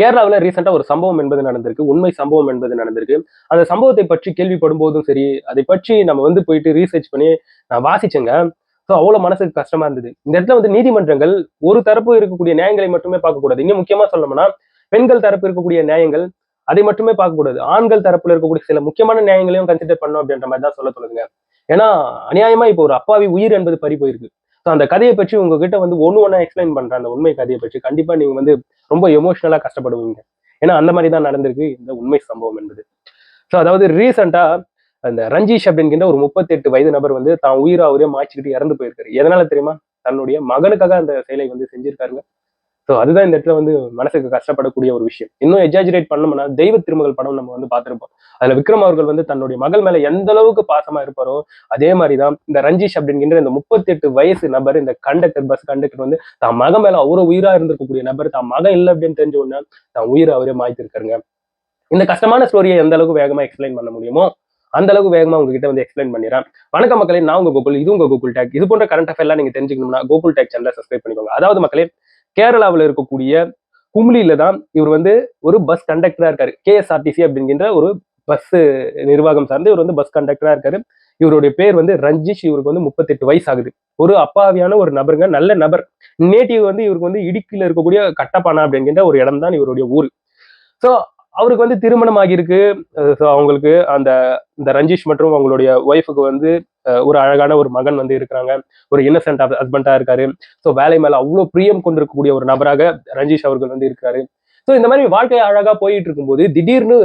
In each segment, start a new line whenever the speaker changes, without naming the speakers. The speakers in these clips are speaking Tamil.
கேரளாவில் ரீசெண்டா ஒரு சம்பவம் என்பது நடந்திருக்கு. உண்மை சம்பவம் என்பது நடந்திருக்கு. அந்த சம்பவத்தை பற்றி கேள்விப்படும் போதும் சரி, அதை பற்றி நம்ம வந்து போயிட்டு ரீசர்ச் பண்ணி நான் வாசிச்சேங்க. ஸோ அவ்வளவு மனசுக்கு கஷ்டமா இருந்தது. இந்த இடத்துல வந்து நீதிமன்றங்கள் ஒரு தரப்பு இருக்கக்கூடிய நியாயங்களை மட்டுமே பார்க்கக்கூடாது. இன்னும் முக்கியமா சொல்லணும்னா, பெண்கள் தரப்பு இருக்கக்கூடிய நியாயங்கள் அதை மட்டுமே பார்க்கக்கூடாது. ஆண்கள் தரப்புல இருக்கக்கூடிய சில முக்கியமான நியாயங்களையும் கன்சிடர் பண்ணணும் அப்படின்ற மாதிரி தான் சொல்ல தோணுதுங்க. ஏன்னா அநியாயமா இப்போ ஒரு அப்பாவி உயிர் என்பது பறி போயிருக்கு. ஸோ அந்த கதையை பற்றி உங்ககிட்ட வந்து ஒண்ணா எக்ஸ்பிளைன் பண்றேன். அந்த உண்மை கதையை பற்றி கண்டிப்பா நீங்க வந்து ரொம்ப எமோஷனலா கஷ்டப்படுவீங்க. ஏன்னா அந்த மாதிரி தான் நடந்திருக்கு இந்த உண்மை சம்பவம் என்பது. ஸோ அதாவது ரீசெண்டா அந்த ரஞ்சிஷ் அப்படிங்கிற ஒரு 38 வயது நபர் வந்து தான் உயிரை அவரே மாய்ச்சிக்கிட்டு இறந்து போயிருக்காரு. எதனால தெரியுமா? தன்னுடைய மகனுக்காக அந்த செயலை வந்து செஞ்சிருக்காருங்க. ஸோ அதுதான் இந்த இடத்துல வந்து மனசுக்கு கஷ்டப்படக்கூடிய ஒரு விஷயம். இன்னும் எக்ஸாஜரேட் பண்ணோம்னா தெய்வ திருமகள் படம் நம்ம வந்து பார்த்திருப்போம். அதுல விக்ரம் அவர்கள் வந்து தன்னுடைய மகள் மேல எந்த அளவுக்கு பாசமா இருப்பாரோ அதே மாதிரிதான் இந்த ரஞ்சிஷ் அப்படிங்கிற இந்த 38 வயசு நபர், இந்த கண்டக்டர், பஸ் கண்டக்டர் வந்து தான் மகன் மேல அவ்வளவு உயிரா இருந்திருக்கக்கூடிய நபர் தான் மகன் இல்லை அப்படின்னு தெரிஞ்ச உடனே தான் உயிரை அவரே மாய்த்திருக்காருங்க. இந்த கஷ்டமான ஸ்டோரியை எந்த அளவுக்கு வேகமா எக்ஸ்பிளைன் பண்ண முடியுமோ அந்த அளவுக்கு வேகமா உங்ககிட்ட வந்து எக்ஸ்பிளைன் பண்ணிடுறேன். வணக்கம் மக்களே, நான் உங்க கோகுல். இது உங்க கோகுல் டேக். இது போன்ற கரண்ட் அஃபேர்லாம் நீங்க தெரிஞ்சுக்கணும்னா கோகுல் டேக் சேனலை சப்ஸ்கிரைப் பண்ணிக்கோங்க. அதாவது மக்களே, கேரளாவில் இருக்கக்கூடிய கும்ளியில தான் இவர் வந்து ஒரு பஸ் கண்டக்டரா இருக்காரு. கேஎஸ்ஆர்டிசி அப்படிங்கிற ஒரு பஸ் நிர்வாகம் சார்ந்து இவர் வந்து பஸ் கண்டக்டரா இருக்காரு. இவருடைய பேர் வந்து ரஞ்சிஷ். இவருக்கு வந்து 38 வயசு ஆகுது. ஒரு அப்பாவியான ஒரு நபருங்க, நல்ல நபர். நேட்டிவ் வந்து இவருக்கு வந்து இடுக்கில இருக்கக்கூடிய கட்டப்பானா அப்படிங்கிற ஒரு இடம் தான் இவருடைய ஊர். ஸோ அவருக்கு வந்து திருமணம் ஆகியிருக்கு. ஸோ அவங்களுக்கு அந்த இந்த ரஞ்சிஷ் மற்றும் அவங்களுடைய ஒய்ஃபுக்கு வந்து ஒரு அழகான ஒரு மகன் வந்து இருக்கிறாங்க. ஒரு இன்னசென்ட் ஹஸ்பண்டா இருக்காரு. ஸோ வேலை மேல அவ்வளவு பிரியம் கொண்டிருக்கக்கூடிய ஒரு நபராக ரஞ்சிஷ் அவர்கள் வந்து இருக்காரு. ஸோ இந்த மாதிரி வாழ்க்கை அழகா போயிட்டு இருக்கும்போது திடீர்னு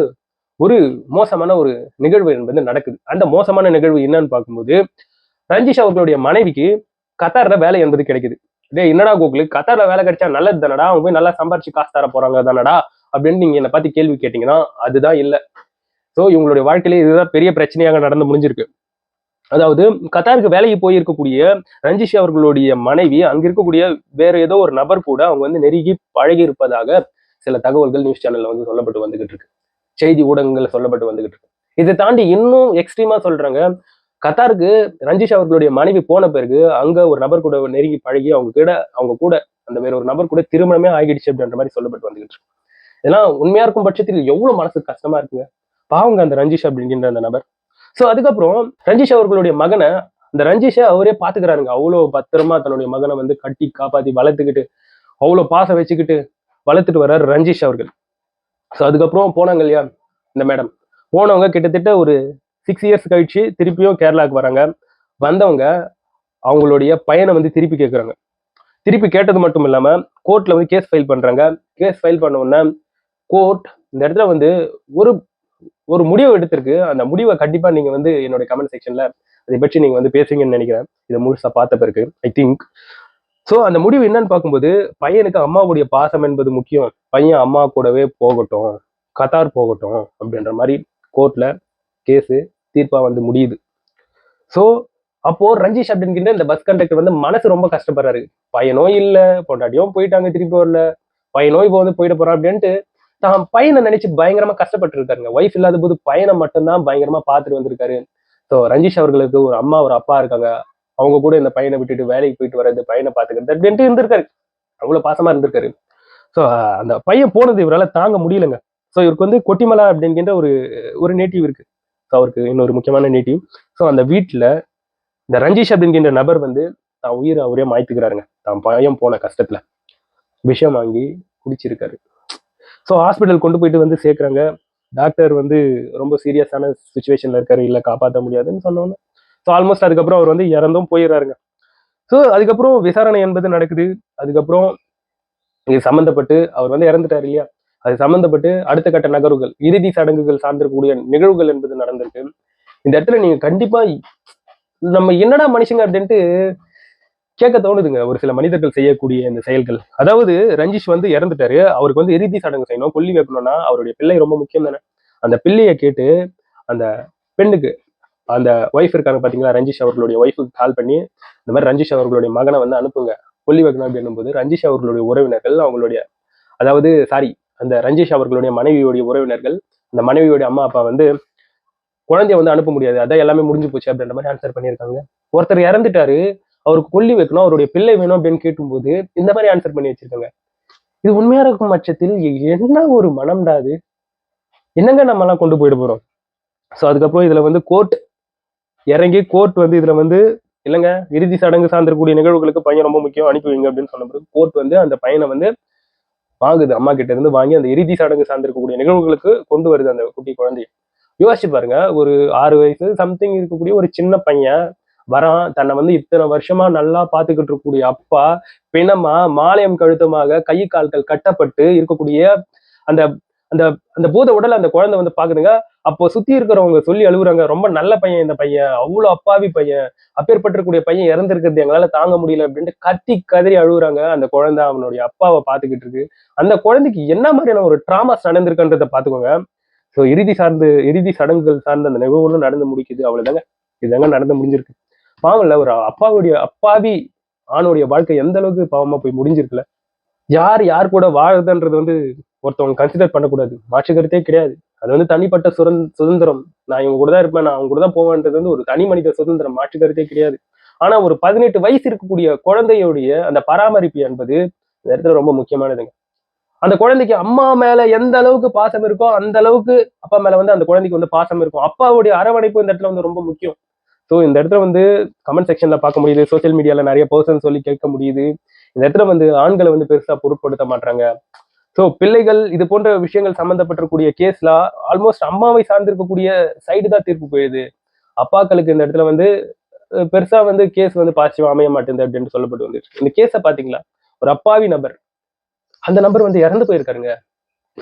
ஒரு மோசமான ஒரு நிகழ்வு என்பது நடக்குது. அந்த மோசமான நிகழ்வு என்னன்னு பார்க்கும்போது, ரஞ்சிஷ் அவர்களுடைய மனைவிக்கு கத்தார்ல வேலை என்பது கிடைக்குது. டேய் என்னடா கோகுலு, கத்தார்ல வேலை கிடைச்சா நல்லது தானடா, அவங்க போய் நல்லா சம்பாரிச்சு காசு தர போறாங்க தானடா அப்படின்னு நீங்க என்னை பார்த்து கேள்வி கேட்டீங்கன்னா அதுதான் இல்லை. ஸோ இவங்களுடைய வாழ்க்கையில இதுதான் பெரிய பிரச்சனையாக நடந்து முடிஞ்சிருக்கு. அதாவது கத்தாருக்கு வேலைக்கு போயிருக்கக்கூடிய ரஞ்சிஷ் அவர்களுடைய மனைவி அங்க இருக்கக்கூடிய வேற ஏதோ ஒரு நபர் கூட அவங்க வந்து நெருங்கி பழகி இருப்பதாக சில தகவல்கள் நியூஸ் சேனல்ல வந்து சொல்லப்பட்டு வந்துகிட்டு இருக்கு. செய்தி ஊடகங்கள்ல சொல்லப்பட்டு வந்துகிட்டு இருக்கு. இதை தாண்டி இன்னும் எக்ஸ்ட்ரீமா சொல்றாங்க. கத்தாருக்கு ரஞ்சிஷ் அவர்களுடைய மனைவி போன பிறகு அங்க ஒரு நபர் கூட நெருங்கி பழகி அவங்க கூட அந்த வேற ஒரு நபர் கூட திருமணமே ஆகிடுச்சு அப்படின்ற மாதிரி சொல்லப்பட்டு வந்துகிட்டு இருக்கு. இதெல்லாம் உண்மையா இருக்கும் பட்சத்தில் எவ்வளவு மனசுக்கு கஷ்டமா இருக்குங்க. பாவங்க அந்த ரஞ்சிஷ் அப்படிங்கிற அந்த நபர். சோ அதுக்கப்புறம் ரஞ்சிஷ் அவர்களுடைய மகனை அந்த ரஞ்சிஷை அவரே பாத்துக்கிறாருங்க. அவ்வளவு பத்திரமா தன்னுடைய மகனை வந்து கட்டி காப்பாத்தி வளர்த்துக்கிட்டு அவ்வளவு பாசம் வச்சுக்கிட்டு வளர்த்துட்டு வர்றாரு ரஞ்சிஷ் அவர்கள். ஸோ அதுக்கப்புறம் போனாங்க இல்லையா இந்த மேடம், போனவங்க கிட்டத்தட்ட ஒரு 6 இயர்ஸ் கழிச்சு திருப்பியும் கேரளாவுக்கு வராங்க. வந்தவங்க அவங்களுடைய பையனை வந்து திருப்பி கேட்குறாங்க. திருப்பி கேட்டது மட்டும் இல்லாம கோர்ட்ல வந்து கேஸ் ஃபைல் பண்றாங்க. கேஸ் ஃபைல் பண்ண உடனே கோர்ட் இந்த இடத்துல வந்து ஒரு ஒரு முடிவு எடுத்திருக்கு. அந்த முடிவை கண்டிப்பா நீங்க வந்து என்னோட கமெண்ட் செக்ஷன்ல அதை பற்றி நீங்க வந்து பேசுவீங்கன்னு நினைக்கிறேன். இதை முழுசா பார்த்த பிறகு ஐ திங்க். ஸோ அந்த முடிவு என்னன்னு பார்க்கும்போது, பையனுக்கு அம்மாவுடைய பாசம் என்பது முக்கியம். பையன் அம்மா கூடவே போகட்டும், கத்தார் போகட்டும் அப்படின்ற மாதிரி கோர்ட்ல கேஸு தீர்ப்பா வந்து முடியுது. ஸோ அப்போ ரஞ்சிஷ் அப்படின்கிட்ட இந்த பஸ் கண்டக்டர் வந்து மனசு ரொம்ப கஷ்டப்படுறாரு. பையனோ இல்ல, பொண்டாட்டியும் போயிட்டாங்க, திருப்பி வரல, பையனோ இப்போ வந்து போயிட்டு போறான் அப்படின்ட்டு தான் பையனை நினைச்சு பயங்கரமா கஷ்டப்பட்டு இருக்காருங்க. ஒய்ஃப் இல்லாத போது பையனை மட்டும்தான் பயங்கரமா பார்த்துட்டு வந்திருக்காரு. ஸோ ரஞ்சிஷ் அவர்களுக்கு ஒரு அம்மா ஒரு அப்பா இருக்காங்க. அவங்க கூட இந்த பையனை விட்டுட்டு வேலைக்கு போயிட்டு வர்றது, பையனை பார்த்துக்கிறது அப்படின்ட்டு இருந்திருக்காரு. அவ்வளவு பாசமா இருந்திருக்காரு. ஸோ அந்த பையன் போனது இவரால் தாங்க முடியலங்க. ஸோ இவருக்கு வந்து கொட்டிமலா அப்படிங்கிற ஒரு ஒரு நேட்டிவ் இருக்கு. ஸோ அவருக்கு இன்னொரு முக்கியமான நேட்டிவ். ஸோ அந்த வீட்டுல இந்த ரஞ்சிஷ் அப்படிங்கிற நபர் வந்து தான் உயிரை அவரே மாய்த்துக்கிறாருங்க. தான் பையன் போன கஷ்டத்துல விஷம் வாங்கி குடிச்சிருக்காரு. ஸோ ஹாஸ்பிட்டல் கொண்டு போயிட்டு வந்து சேர்க்குறாங்க. டாக்டர் வந்து ரொம்ப சீரியஸான சுச்சுவேஷன்ல இருக்காரு, இல்லை காப்பாற்ற முடியாதுன்னு சொன்னோன்னு ஸோ ஆல்மோஸ்ட் அதுக்கப்புறம் அவர் வந்து இறந்தும் போயிடுறாருங்க. ஸோ அதுக்கப்புறம் விசாரணை என்பது நடக்குது. அதுக்கப்புறம் இது சம்மந்தப்பட்டு அவர் வந்து இறந்துட்டாரு இல்லையா, அது சம்மந்தப்பட்டு அடுத்த கட்ட நகர்வுகள், இறுதி சடங்குகள் சார்ந்திருக்கக்கூடிய நிகழ்வுகள் என்பது நடந்திருக்கு. இந்த இடத்துல நீங்க கண்டிப்பா நம்ம என்னடா மனுஷங்க அப்படின்ட்டு கேட்க தோணுதுங்க. ஒரு சில மனிதர்கள் செய்யக்கூடிய இந்த செயல்கள். அதாவது ரஞ்சிஷ் வந்து இறந்துட்டாரு, அவருக்கு வந்து இறுதி சடங்கு செய்யணும், கொல்லி வைக்கணும்னா அவருடைய பிள்ளை ரொம்ப முக்கியம் தானே. அந்த பிள்ளையை கேட்டு அந்த பெண்ணுக்கு, அந்த ஒய்ஃப் இருக்காங்க பாத்தீங்களா, ரஞ்சிஷ் அவர்களுடைய ஒய்ஃபுக்கு கால் பண்ணி இந்த மாதிரி ரஞ்சிஷ் அவர்களுடைய மகனை வந்து அனுப்புங்க, கொல்லி வைக்கணும் அப்படின்னும் போது ரஞ்சிஷ் அவர்களுடைய உறவினர்கள் அவங்களுடைய, அதாவது சாரி, அந்த ரஞ்சிஷ் அவர்களுடைய மனைவியுடைய உறவினர்கள், அந்த மனைவியுடைய அம்மா அப்பா வந்து குழந்தைய வந்து அனுப்ப முடியாது, அதான் எல்லாமே முடிஞ்சு போச்சு அப்படின்ற மாதிரி ஆன்சர் பண்ணியிருக்காங்க. ஒருத்தர் இறந்துட்டாரு, அவருக்கு கொல்லி வைக்கணும், அவருடைய பிள்ளை வேணும் அப்படின்னு கேட்கும்போது இந்த மாதிரி ஆன்சர் பண்ணி வச்சிருக்காங்க. இது உண்மையா இருக்கும் பட்சத்தில் என்ன ஒரு மனம்டா அது? என்னங்க நம்ம எல்லாம் கொண்டு போயிட போறோம்? சோ அதுக்கப்புறம் இதுல வந்து கோர்ட் இறங்கி கோர்ட் வந்து இதுல வந்து இல்லைங்க இறுதி சடங்கு சார்ந்திருக்கக்கூடிய நிகழ்வுகளுக்கு பையன் ரொம்ப முக்கியம் அனுப்பி வைங்க அப்படின்னு சொன்ன பிறகு கோர்ட் வந்து அந்த பையனை வந்து வாங்குது, அம்மா கிட்ட இருந்து வாங்கி அந்த இறுதி சடங்கு சார்ந்திருக்கக்கூடிய நிகழ்வுகளுக்கு கொண்டு வருது அந்த குட்டி குழந்தைய. யோசிச்சு பாருங்க, ஒரு 6 வயசு சம்திங் இருக்கக்கூடிய ஒரு சின்ன பையன் வரான், தன்னை வந்து இத்தனை வருஷமா நல்லா பாத்துக்கிட்டு இருக்கக்கூடிய அப்பா பிணமா மாலையம் கழுத்துமாக கை கால்கள் கட்டப்பட்டு இருக்கக்கூடிய அந்த அந்த அந்த பூத உடல் அந்த குழந்தை வந்து பாக்குதுங்க. அப்போ சுத்தி இருக்கிறவங்க சொல்லி அழுகுறாங்க, ரொம்ப நல்ல பையன் இந்த பையன், அவ்வளவு அப்பாவி பையன், அப்பேற்பட்டிருக்கக்கூடிய பையன் இறந்திருக்கிறது எங்களால தாங்க முடியல அப்படின்ட்டு கத்தி கதறி அழுகுறாங்க. அந்த குழந்தை அவனுடைய அப்பாவை பாத்துக்கிட்டு இருக்கு. அந்த குழந்தைக்கு என்ன மாதிரியான ஒரு டிராமாஸ் நடந்திருக்குன்றத பாத்துக்கோங்க. சோ இறுதி சடங்குகள் சார்ந்த அந்த நிகழ்வுகளும் நடந்து முடிக்குது. அவ்வளவுதாங்க. இதுதாங்க நடந்து முடிஞ்சிருக்கு. பாவம் இல்ல, ஒரு அப்பாவி ஆணுடைய வாழ்க்கை எந்த அளவுக்கு பாவமா போய் முடிஞ்சிருக்குல்ல. யார் யார் கூட வாழுதுன்றது வந்து ஒருத்தவங்க கன்சிடர் பண்ணக்கூடாது. மாற்று கருத்தே கிடையாது. அது வந்து தனிப்பட்ட சுதந்திரம். நான் இவங்க கூட தான் இருப்பேன், நான் அவங்க கூட தான் போவேன்றது வந்து ஒரு தனி மனித சுதந்திரம். மாற்று கருத்தே கிடையாது. ஆனா ஒரு 18 வயசு இருக்கக்கூடிய குழந்தையுடைய அந்த பராமரிப்பு என்பது இந்த இடத்துல ரொம்ப முக்கியமானதுங்க. அந்த குழந்தைக்கு அம்மா மேல எந்த அளவுக்கு பாசம் இருக்கோ அந்த அளவுக்கு அப்பா மேல வந்து அந்த குழந்தைக்கு வந்து பாசம் இருக்கும். அப்பாவுடைய அரவணைப்பு இந்த இடத்துல வந்து ரொம்ப முக்கியம். சோ இந்த இடத்துல வந்து கமெண்ட் செக்ஷன்ல பார்க்க முடியுது, சோசியல் மீடியால நிறைய பர்சன் சொல்லி கேட்க முடியுது. இந்த இடத்துல வந்து ஆண்களை வந்து பெருசா பொருட்படுத்த மாட்டாங்க. சோ பிள்ளைகள் இது போன்ற விஷயங்கள் சம்பந்தப்பட்டிருக்கக்கூடிய கேஸ்ல ஆல்மோஸ்ட் அம்மாவை சார்ந்திருக்கக்கூடிய சைடு தான் தீர்ப்பு போயிடுது. அப்பாக்களுக்கு இந்த இடத்துல வந்து பெருசா வந்து கேஸ் வந்து பாசிட்டிவா அமைய மாட்டேங்குது அப்படின்னு சொல்லப்பட்டு வந்துருக்கு. இந்த கேஸ பாத்தீங்களா? ஒரு அப்பாவி நபர், அந்த நபர் வந்து இறந்து போயிருக்காருங்க.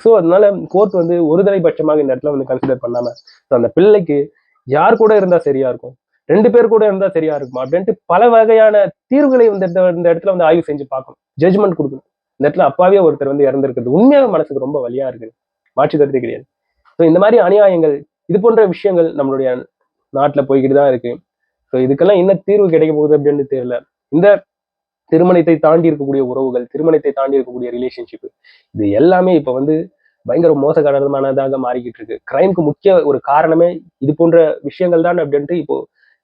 சோ அதனால கோர்ட் வந்து ஒருதலை பட்சமாக இந்த இடத்துல வந்து கன்சிடர் பண்ணாம அந்த பிள்ளைக்கு யார் கூட இருந்தா சரியா இருக்கும், 2 பேர் கூட இருந்தா சரியா இருக்குமா அப்படின்ட்டு பல வகையான தீர்வுகளை இந்த இடத்துல வந்து ஆய்வு செஞ்சு பார்க்கணும், ஜட்ஜ்மெண்ட் கொடுக்கணும். இந்த இடத்துல அப்பாவியா ஒருத்தர் வந்து இறந்திருக்கிறது உண்மையாக மனசுக்கு ரொம்ப வலியா இருக்கு. மாற்று கருத்தே கிடையாது. ஸோ இந்த மாதிரி அநியாயங்கள், இது போன்ற விஷயங்கள் நம்மளுடைய நாட்டுல போய்கிட்டு தான் இருக்கு. ஸோ இதுக்கெல்லாம் என்ன தீர்வு கிடைக்க போகுது அப்படின்னு தெரியல. இந்த திருமணத்தை தாண்டி இருக்கக்கூடிய உறவுகள், திருமணத்தை தாண்டி இருக்கக்கூடிய ரிலேஷன்ஷிப், இது எல்லாமே இப்ப வந்து பயங்கர மோசகரமானதாக மாறிக்கிட்டு இருக்கு. கிரைம்க்கு முக்கிய ஒரு காரணமே இது போன்ற விஷயங்கள் தான் அப்படின்ட்டு இப்போ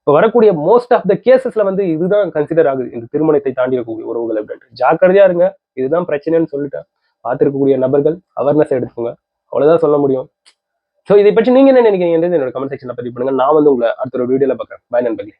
வரக்கூடிய மோஸ்ட் ஆஃப் த கேசஸ்ல வந்து இதுதான் கன்சிடர் ஆகுது. இந்த திருமணத்தை தாண்டி இருக்கக்கூடிய உறவுகள் அப்படின்ட்டு. ஜாக்கிரதையா இருங்க. இதுதான் பிரச்சனைன்னு சொல்லிட்டேன். பார்த்திருக்கக்கூடிய நபர்கள் அவேர்னஸ் எடுத்துக்கோங்க. அவ்வளவுதான் சொல்ல முடியும். சோ இதை பற்றி நீங்க என்ன நினைக்கிறீங்கன்றது என்னோட கமெண்ட் செக்ஷன்ல பதிவு பண்ணுங்க. நான் வந்து உங்களை அடுத்த ஒரு வீடியோல பார்க்குறேன். பாய் நண்பர்களே.